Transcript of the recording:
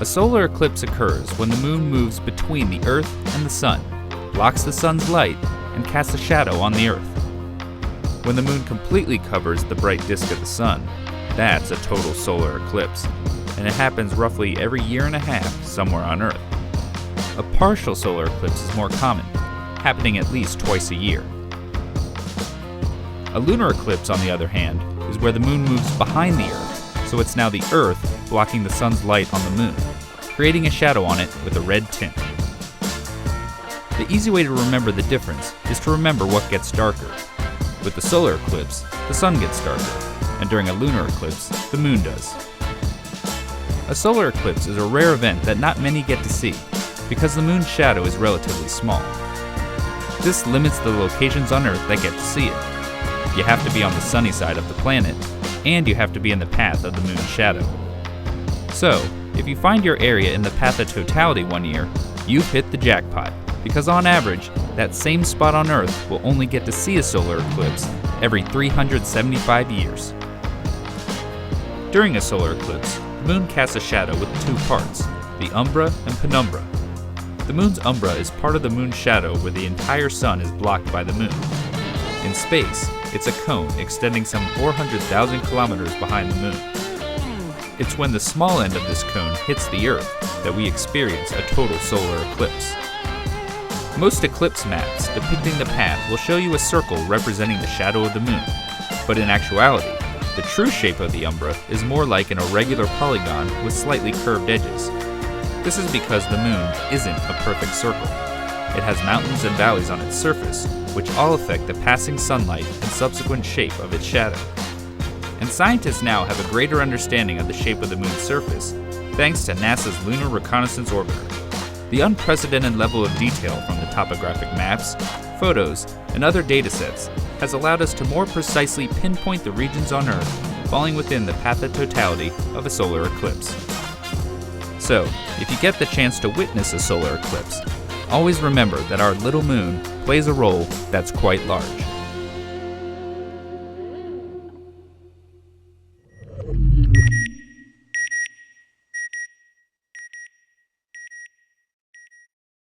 A solar eclipse occurs when the moon moves between the Earth and the Sun, blocks the Sun's light, and casts a shadow on the Earth. When the moon completely covers the bright disk of the Sun, that's a total solar eclipse, and it happens roughly every year and a half somewhere on Earth. A partial solar eclipse is more common, happening at least twice a year. A lunar eclipse, on the other hand, is where the moon moves behind the Earth, so it's now the Earth blocking the Sun's light on the moon, creating a shadow on it with a red tint. The easy way to remember the difference is to remember what gets darker. With the solar eclipse, the Sun gets darker, and during a lunar eclipse, the moon does. A solar eclipse is a rare event that not many get to see, because the moon's shadow is relatively small. This limits the locations on Earth that get to see it. You have to be on the sunny side of the planet, and you have to be in the path of the moon's shadow. So, if you find your area in the path of totality one year, you've hit the jackpot, because on average, that same spot on Earth will only get to see a solar eclipse every 375 years. During a solar eclipse, the moon casts a shadow with two parts, the umbra and penumbra. The moon's umbra is part of the moon's shadow where the entire Sun is blocked by the moon. In space, it's a cone extending some 400,000 kilometers behind the moon. It's when the small end of this cone hits the Earth that we experience a total solar eclipse. Most eclipse maps depicting the path will show you a circle representing the shadow of the moon, but in actuality, the true shape of the umbra is more like an irregular polygon with slightly curved edges. This is because the moon isn't a perfect circle. It has mountains and valleys on its surface, which all affect the passing sunlight and subsequent shape of its shadow. And scientists now have a greater understanding of the shape of the moon's surface, thanks to NASA's Lunar Reconnaissance Orbiter. The unprecedented level of detail from the topographic maps, photos, and other datasets has allowed us to more precisely pinpoint the regions on Earth falling within the path of totality of a solar eclipse. So, if you get the chance to witness a solar eclipse, always remember that our little moon plays a role that's quite large.